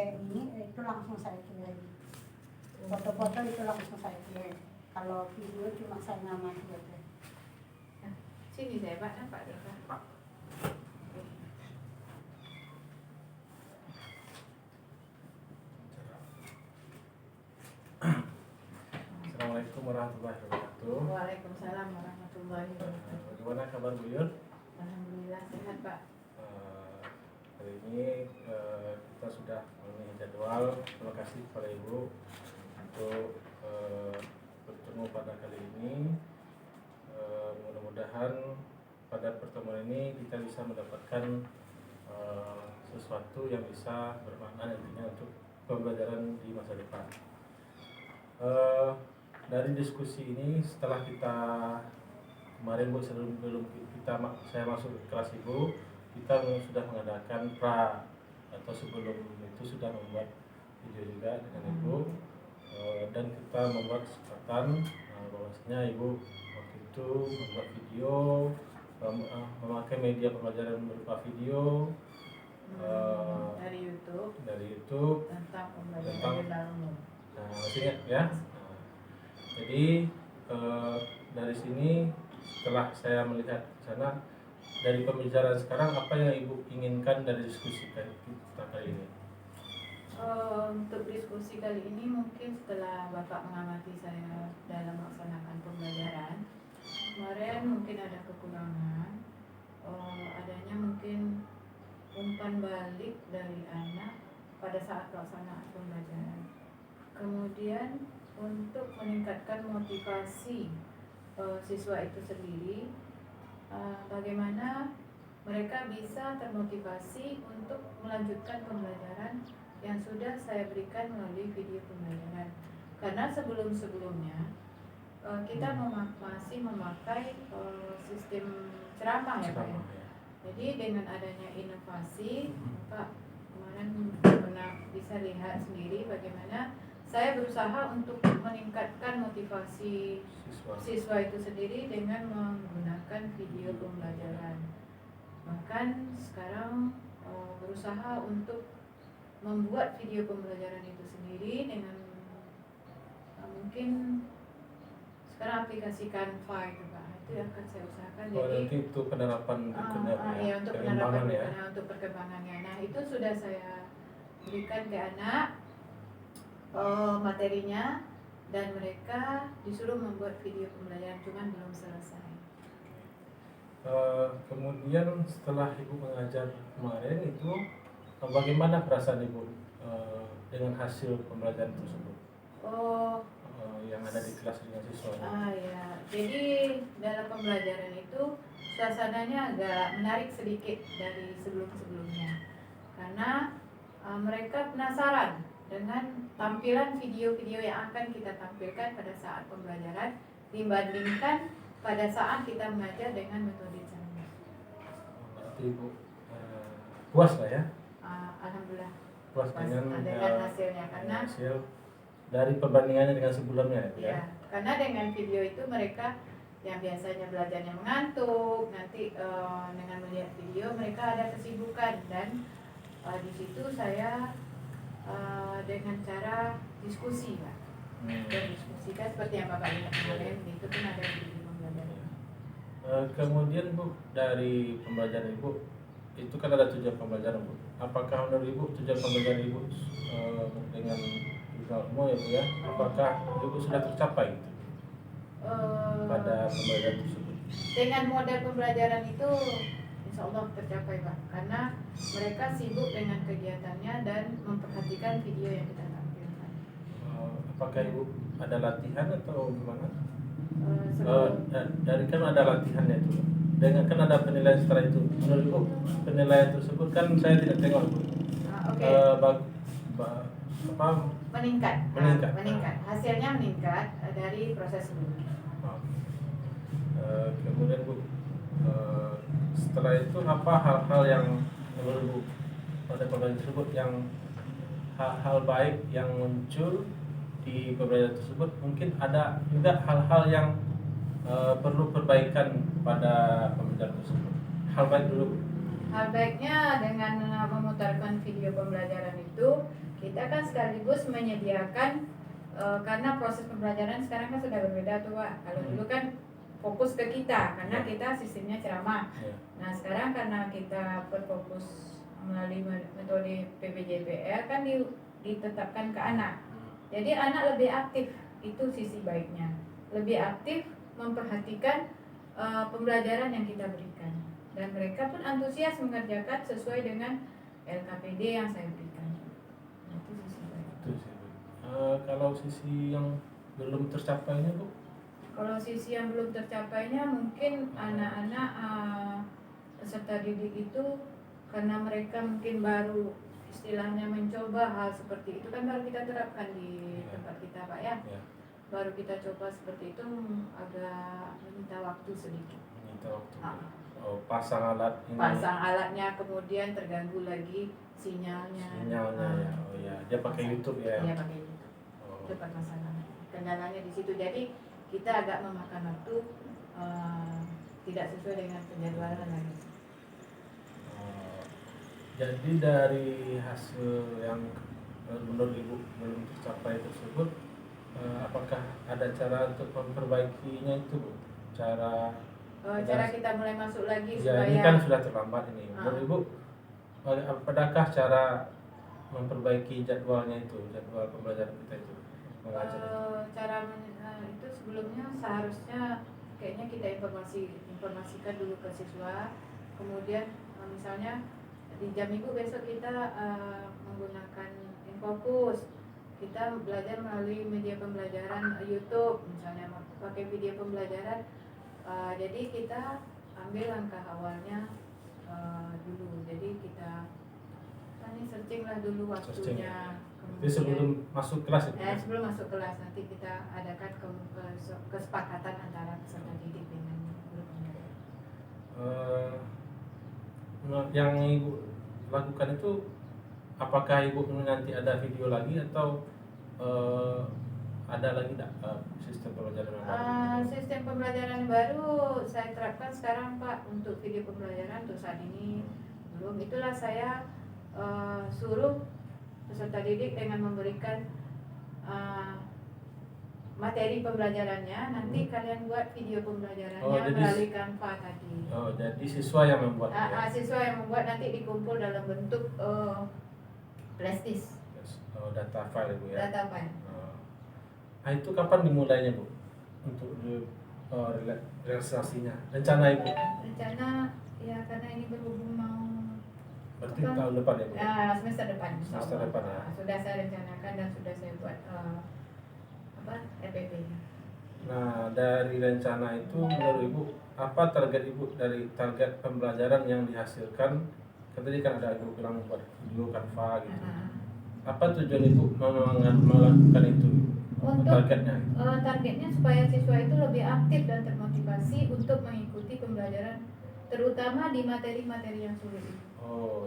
kayak ini itu langsung saya kirim. Foto-foto itu langsung saya kirim. Kalau video cuma saya ngamati aja. Sini saya Pak, nampak deh Pak. Assalamualaikum warahmatullahi wabarakatuh. Waalaikumsalam warahmatullahi wabarakatuh. Bagaimana kabar Bu Yun? Alhamdulillah sehat Pak. Hari ini kita sudah memenuhi jadwal. Terima kasih kepada Ibu untuk bertemu pada kali ini. Mudah-mudahan pada pertemuan ini kita bisa mendapatkan sesuatu yang bisa bermakna nantinya untuk pembelajaran di masa depan. Dari diskusi ini setelah kita kemarin Bu, sebelum saya masuk ke kelas Ibu, kita sudah mengadakan atau sebelum itu sudah membuat video juga dengan Ibu, dan kita membuat kesepakatan bahwasanya Ibu waktu itu membuat video, memakai media pembelajaran berupa video dari YouTube tentang pembelajaran jurnal umum. Masih ingat ya? Jadi dari sini setelah saya melihat ke sana, dari pembicaraan sekarang apa yang Ibu inginkan dari diskusi kita kali ini? Untuk diskusi kali ini mungkin setelah Bapak mengamati saya dalam melaksanakan pembelajaran kemarin, mungkin ada kekurangan, adanya mungkin umpan balik dari anak pada saat pelaksanaan pembelajaran. Kemudian untuk meningkatkan motivasi siswa itu sendiri, bagaimana mereka bisa termotivasi untuk melanjutkan pembelajaran yang sudah saya berikan melalui video pembelajaran. Karena sebelum-sebelumnya kita masih memakai sistem ceramah ya Pak ya. Jadi dengan adanya inovasi, Pak kemarin pernah bisa lihat sendiri bagaimana saya berusaha untuk meningkatkan motivasi siswa itu sendiri dengan menggunakan video pembelajaran. Bahkan sekarang berusaha untuk membuat video pembelajaran itu sendiri dengan mungkin sekarang aplikasi Canva itu Pak, itu yang akan saya usahakan. Jadi nanti untuk penerapan berikutnya ya, untuk penerapan untuk perkembangannya. Nah itu sudah saya berikan ke anak materinya, dan mereka disuruh membuat video pembelajaran, cuman belum selesai. Kemudian setelah Ibu mengajar kemarin itu, bagaimana perasaan Ibu dengan hasil pembelajaran tersebut? Yang ada di kelas dengan siswa. Ya, jadi dalam pembelajaran itu suasananya agak menarik sedikit dari sebelum-sebelumnya, karena mereka penasaran dengan tampilan video-video yang akan kita tampilkan pada saat pembelajaran dibandingkan pada saat kita mengajar dengan metode Canvas. Berarti Ibu puas lah ya? Alhamdulillah puas dengan hasilnya, karena hasil dari perbandingannya dengan sebelumnya ya, karena dengan video itu mereka yang biasanya belajarnya mengantuk, nanti dengan melihat video mereka ada kesibukan, dan di situ saya dengan cara diskusi Pak, diskusikan seperti yang Bapak lihat kemarin, itu pun ada di pembelajaran. Kemudian Bu, dari pembelajaran Ibu itu kan ada tujuan pembelajaran Bu. Apakah menurut Ibu tujuan pembelajaran Ibu dengan jurnal umum ya Bu ya, apakah Ibu sudah tercapai gitu, pada pembelajaran tersebut? Dengan model pembelajaran itu insya Allah tercapai Pak, karena mereka sibuk dengan kegiatannya dan memperhatikan video yang kita tampilkan. Apakah Ibu ada latihan atau gimana? Dari kan ada latihannya itu, dengan kan ada penilaian setelah itu. Menurut Ibu penilaian tersebut kan saya tidak tengok Bu. Meningkat. Hasilnya meningkat dari proses sebelumnya. Kemudian Bu, setelah itu apa hal-hal yang menurut Bu pada pembelajaran tersebut, yang hal-hal baik yang muncul di pembelajaran tersebut? Mungkin ada juga hal-hal yang perlu perbaikan pada pembelajaran tersebut. Hal baik dulu. Hal baiknya dengan memutarkan video pembelajaran itu, kita kan sekaligus menyediakan karena proses pembelajaran sekarang kan sudah berbeda tuh Pak. Kalau dulu kan fokus ke kita karena kita sistemnya ceramah. Nah sekarang karena kita berfokus melalui metode PPJPR kan ditetapkan ke anak. Jadi anak lebih aktif, itu sisi baiknya. Lebih aktif memperhatikan pembelajaran yang kita berikan. Dan mereka pun antusias mengerjakan sesuai dengan LKPD yang saya berikan. Itu sisi baik. Itu sih. Kalau sisi yang belum tercapainya Bu? Kalau sisi yang belum tercapainya mungkin anak-anak peserta didik itu karena mereka mungkin baru istilahnya mencoba hal seperti itu kan baru kita terapkan di tempat kita Pak ya. Baru kita coba seperti itu agak meminta waktu sedikit. Meminta waktu. Pasang alat ini. Pasang alatnya kemudian terganggu lagi sinyalnya. Sinyalnya ya. Oh ya, dia pakai YouTube ya. Iya pakai YouTube. Itu masalah. Kendalanya di situ. Jadi kita agak memakan waktu tidak sesuai dengan penjadwalan lagi. Jadi dari hasil yang menurut Ibu belum tercapai tersebut, apakah ada cara untuk memperbaikinya itu Bu? Cara Kita mulai masuk lagi ya, supaya ini kan sudah terlambat ini. Menurut Ibu, adakah cara memperbaiki jadwalnya itu, jadwal pembelajaran kita itu? Cara itu sebelumnya seharusnya kayaknya kita informasikan dulu ke siswa, kemudian misalnya di jam minggu besok kita menggunakan Infocus, kita belajar melalui media pembelajaran YouTube misalnya pakai video pembelajaran. Jadi kita ambil langkah awalnya dulu, jadi kita searching lah dulu waktunya. Jadi sebelum masuk kelas itu? Sebelum masuk kelas nanti kita adakan kesepakatan antara peserta didik dengan guru pembelajaran. Yang Ibu lakukan itu, apakah Ibu nanti ada video lagi atau ada lagi sistem pembelajaran yang baru? Sistem pembelajaran baru saya terapkan sekarang Pak untuk video pembelajaran untuk saat ini belum. Itulah saya suruh peserta didik dengan memberikan materi pembelajarannya, nanti kalian buat video pembelajarannya melalui Canva tadi. Jadi siswa yang membuat. Siswa yang membuat nanti dikumpul dalam bentuk flash disk. Data file Bu ya. Data file. Itu kapan dimulainya Bu? Untuk realisasinya, rencana Ibu? Rencana ya karena ini berhubung mau. Berarti tahun depan ya Bu? Semester depan. Semester depan ya. Sudah saya rencanakan dan sudah saya buat RPP-nya. Nah dari rencana itu menurut Ibu apa target Ibu dari target pembelajaran yang dihasilkan? Tadi kan ada Ibu bilang buat video Canva gitu. Apa tujuan Ibu melakukan itu? Untuk targetnya supaya siswa itu lebih aktif dan termotivasi untuk mengikuti pembelajaran terutama di materi-materi yang sulit.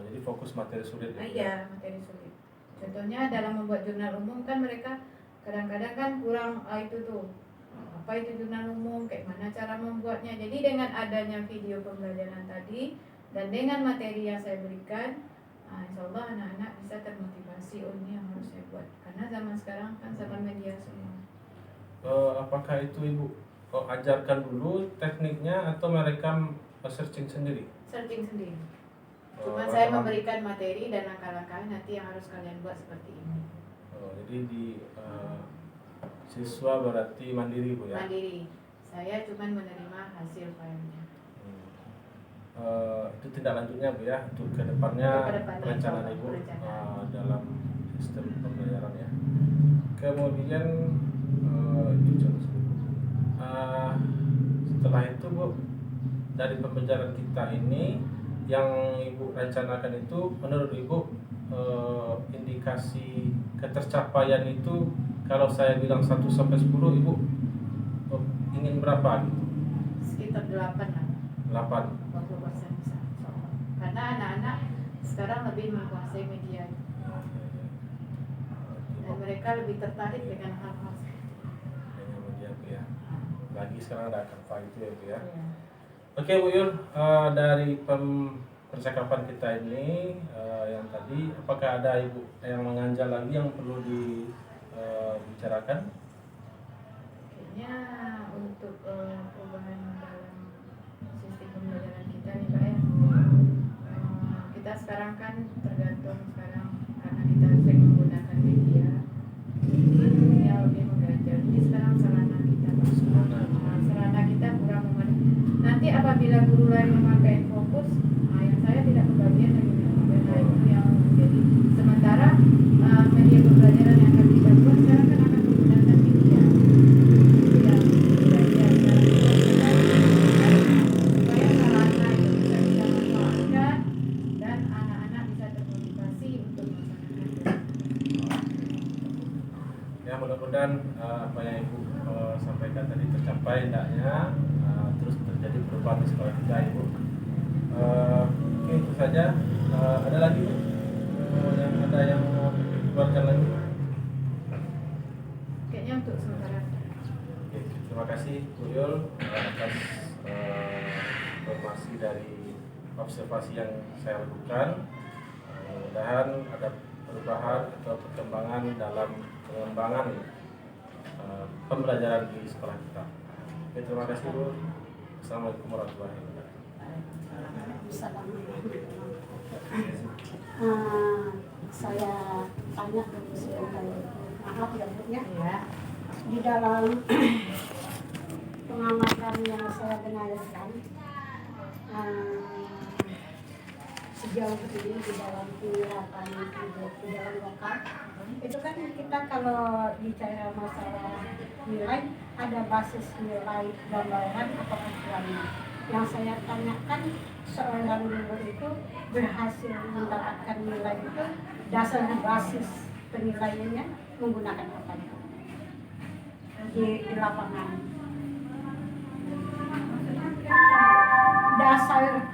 Jadi fokus materi sulit. Iya, materi sulit. Contohnya dalam membuat jurnal umum kan mereka kadang-kadang kan kurang itu tuh. Apa itu jurnal umum, kayak mana cara membuatnya. Jadi dengan adanya video pembelajaran tadi dan dengan materi yang saya berikan, insya Allah anak-anak bisa termotivasi, ini yang harus saya buat. Karena zaman sekarang kan zaman media semua. Apakah itu Ibu ajarkan dulu tekniknya atau mereka searching sendiri? Searching sendiri. Cuma saya memberikan materi dan langkah-langkah nanti yang harus kalian buat seperti ini. Jadi di siswa berarti mandiri Bu ya? Mandiri. Saya cuma menerima hasil filenya. Itu tindak lanjutnya Bu ya untuk kedepannya perencanaan Ibu dalam sistem pembelajaran ya. Kemudian setelah itu Bu, dari pembelajaran kita ini yang Ibu rencanakan itu menurut Ibu indikasi ketercapaian itu kalau saya bilang 1 sampai 10 Ibu ingin berapa gitu? Sekitar 8 lah. 8. 20% bisa. Karena anak-anak sekarang lebih menguasai media dan mereka lebih tertarik dengan hal-hal seperti itu. Dengan media Bu ya. Lagi sekarang ada Canva itu ya Bu ya. Iya. Oke Bu Yul, dari percakapan kita ini yang tadi, apakah ada Ibu yang mengganjal lagi yang perlu dibicarakan? Kayaknya untuk perubahan dalam sistem pembelajaran kita nih Pak ya. Kita sekarang kan tergantung sekarang karena kita sering menggunakan media yang lebih mengganjal. Jadi sekarang sarana kita Pak. Sarana kita kurang memadai. Nanti apabila guru lain memakai fokus, yang saya tidak kebagian lagi itu yang jadi sementara media pembelajaran yang akan kita buat sekarang kan akan menggunakan media yang belajar supaya sarana itu bisa kita manfaatkan dan anak-anak bisa termotivasi untuk melaksanakan. Ya, mudah-mudahan apa yang Ibu sampaikan tadi tercapai hendaknya, terus terjadi perubahan di sekolah kita Ibu. Oke, itu saja. Ada lagi yang mau dikeluarkan lagi? Kayaknya untuk sementara. Oke, terima kasih Bu Yul atas informasi dari observasi yang saya lakukan. Mudah-mudahan ada perubahan atau perkembangan dalam pengembangan pembelajaran di sekolah kita. Oke, terima kasih Bu. Assalamualaikum warahmatullahi wabarakatuh. Saya tanya dulu sebentar. Maaf ya Bu ya. Di dalam pengamatan yang saya dengarkan sejauh ini di dalam penerapan di dalam lokal itu kan kita kalau bicara masalah nilai ada basis nilai gambaran atau acuannya. Yang saya tanyakan seorang guru itu berhasil mendapatkan nilai itu dasar basis penilaiannya menggunakan apa di lapangan dasar